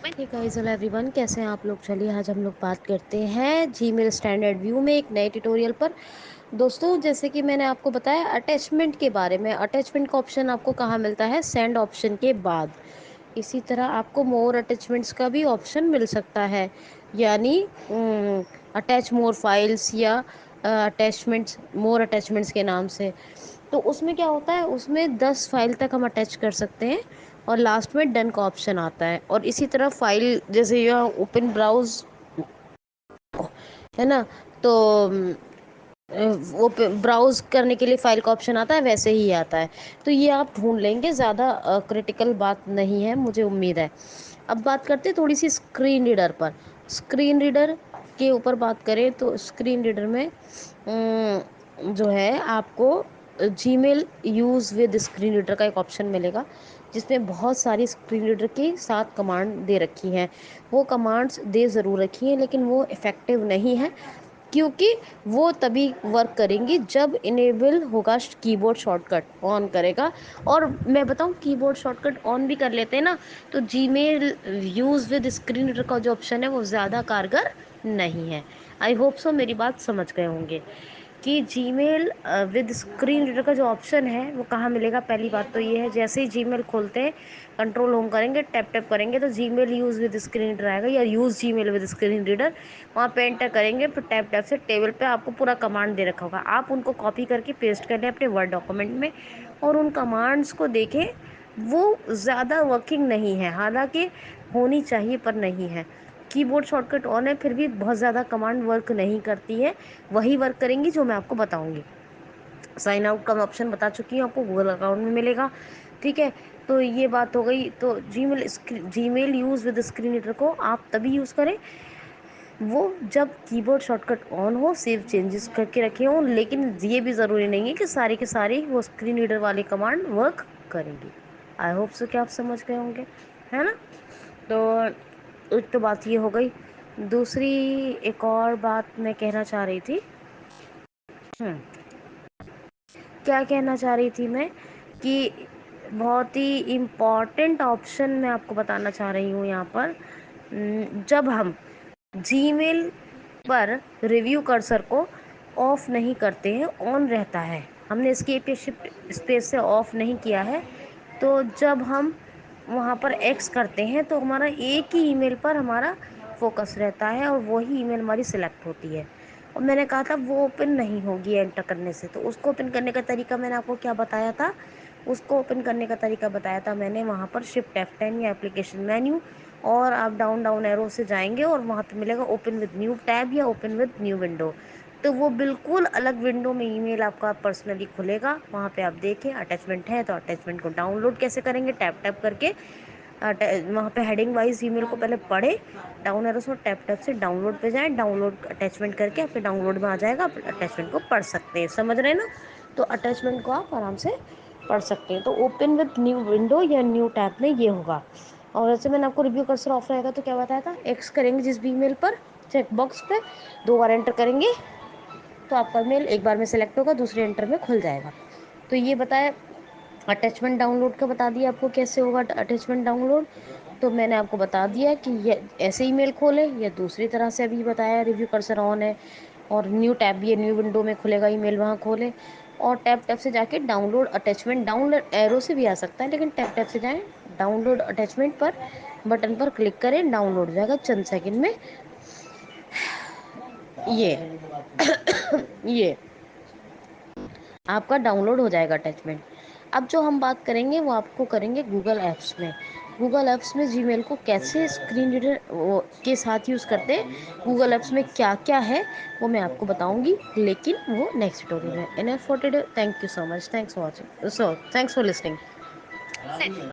Hey guys, hello everyone, कैसे हैं आप लोग। चलिए आज हम लोग बात करते हैं जीमेल स्टैंडर्ड व्यू में एक नए ट्यूटोरियल पर। दोस्तों, जैसे कि मैंने आपको बताया अटैचमेंट के बारे में, अटैचमेंट का ऑप्शन आपको कहाँ मिलता है, सेंड ऑप्शन के बाद। इसी तरह आपको मोर अटैचमेंट्स का भी ऑप्शन मिल सकता है, यानी अटैच मोर फाइल्स या अटैचमेंट्स, मोर अटैचमेंट्स के नाम से। तो उसमें क्या होता है, उसमें 10 फाइल तक हम अटैच कर सकते हैं और लास्ट में डन का ऑप्शन आता है। और इसी तरह फाइल जैसे यहाँ ओपन ब्राउज है ना, तो वो ब्राउज करने के लिए फाइल का ऑप्शन आता है, वैसे ही आता है। तो ये आप ढूंढ लेंगे, ज़्यादा क्रिटिकल बात नहीं है, मुझे उम्मीद है। अब बात करते हैं थोड़ी सी स्क्रीन रीडर पर। स्क्रीन रीडर के ऊपर बात करें तो स्क्रीन रीडर में जो है आपको Gmail use with screen reader का एक ऑप्शन मिलेगा, जिसमें बहुत सारी स्क्रीन रीडर के साथ कमांड दे रखी हैं। वो कमांड्स दे ज़रूर रखी हैं, लेकिन वो इफ़ेक्टिव नहीं है, क्योंकि वो तभी वर्क करेंगी जब इनेबल होगा कीबोर्ड शॉर्टकट ऑन करेगा। और मैं बताऊं, कीबोर्ड शॉर्टकट ऑन भी कर लेते हैं ना, तो Gmail use with screen reader का जो ऑप्शन है वो ज़्यादा कारगर नहीं है। आई होप सो मेरी बात समझ गए होंगे कि जीमेल विद स्क्रीन रीडर का जो ऑप्शन है वो कहाँ मिलेगा। पहली बात तो ये है, जैसे ही जीमेल खोलते हैं, कंट्रोल होम करेंगे, टैप टैप करेंगे, तो Gmail use with screen reader आएगा, या use Gmail with screen reader. वहाँ पे एंटर करेंगे, फिर टैप टैप से टेबल पे आपको पूरा कमांड दे रखा होगा, आप उनको कॉपी करके पेस्ट कर लें अपने वर्ड डॉक्यूमेंट में और उन कमांड्स को देखें। वो ज़्यादा वर्किंग नहीं है, हालांकि होनी चाहिए पर नहीं है। कीबोर्ड शॉर्टकट ऑन है, फिर भी बहुत ज़्यादा कमांड वर्क नहीं करती है, वही वर्क करेंगी जो मैं आपको बताऊंगी। साइन आउट का मैं ऑप्शन बता चुकी हूँ, आपको गूगल अकाउंट में मिलेगा। ठीक है, तो ये बात हो गई। तो Gmail use with screen reader को आप तभी यूज़ करें वो जब कीबोर्ड शॉर्टकट ऑन हो, सेव चेंजेस करके रखे हों, लेकिन ये भी ज़रूरी नहीं है कि सारी के सारी वो स्क्रीन रीडर वाली कमांड वर्क करेंगी। आई होप सो कि आप समझ गए होंगे, है ना। तो एक तो बात ये हो गई। दूसरी एक और बात मैं कहना चाह रही थी। क्या कहना चाह रही थी मैं, कि बहुत ही इम्पॉर्टेंट ऑप्शन मैं आपको बताना चाह रही हूँ यहाँ पर। जब हम जीमेल पर रिव्यू कर्सर को ऑफ नहीं करते हैं, ऑन रहता है, हमने इसके शिफ्ट स्पेस से ऑफ नहीं किया है, तो जब हम वहाँ पर एक्स करते हैं तो हमारा एक ही ईमेल पर हमारा फोकस रहता है और वही ईमेल हमारी सिलेक्ट होती है। और मैंने कहा था वो ओपन नहीं होगी एंटर करने से, तो उसको ओपन करने का तरीका मैंने आपको क्या बताया था, उसको ओपन करने का तरीका बताया था मैंने वहाँ पर शिफ्ट F10 या एप्लीकेशन मेन्यू, और आप डाउन डाउन एरो से जाएंगे और वहाँ पे मिलेगा ओपन विद न्यू टैब या ओपन विद न्यू विंडो। तो वो बिल्कुल अलग विंडो में ईमेल आपका पर्सनली खुलेगा, वहाँ पे आप देखें अटैचमेंट है तो अटैचमेंट को डाउनलोड कैसे करेंगे, टैप टैप करके वहाँ पे हेडिंग वाइज ईमेल को पहले पढ़े, डाउन एरो से टैप टैप से डाउनलोड पे जाएं, डाउनलोड अटैचमेंट करके आपके डाउनलोड में आ जाएगा, आप अटैचमेंट को पढ़ सकते हैं। समझ रहे हैं ना। तो अटैचमेंट को आप आराम से पढ़ सकते हैं। तो ओपन विद न्यू विंडो या न्यू टैब में ये होगा। और जैसे मैंने आपको रिव्यू कर्सर ऑफ रहेगा तो क्या बताया था, एक्स करेंगे जिस भी ईमेल पर, चेक बॉक्स पे 2 बार एंटर करेंगे तो आपका मेल एक बार में सेलेक्ट होगा, दूसरे एंटर में खुल जाएगा। तो ये बताया। अटैचमेंट डाउनलोड का बता दिया आपको कैसे होगा अटैचमेंट डाउनलोड। तो मैंने आपको बता दिया कि ये ऐसे ईमेल खोले या दूसरी तरह से, अभी बताया रिव्यू कर्सर ऑन है और न्यू टैब भी है, न्यू विंडो में खुलेगा ईमेल, वहाँ खोले और टैप टैप से जाके डाउनलोड अटैचमेंट, डाउनलोड एरो से भी आ सकता है, लेकिन टैप टैप से जाएं, डाउनलोड अटैचमेंट पर बटन पर क्लिक करें, डाउनलोड हो जाएगा चंद सेकंड में। ये ये आपका डाउनलोड हो जाएगा अटैचमेंट। अब जो हम बात करेंगे वो आपको करेंगे गूगल ऐप्स में। गूगल ऐप्स में जीमेल को कैसे स्क्रीन रीडर के साथ यूज़ करते हैं, गूगल ऐप्स में क्या क्या है वो मैं आपको बताऊंगी, लेकिन वो नेक्स्ट ट्यूटोरियल में। Enough for today, thank you so much, thanks for watching, so thanks for listening.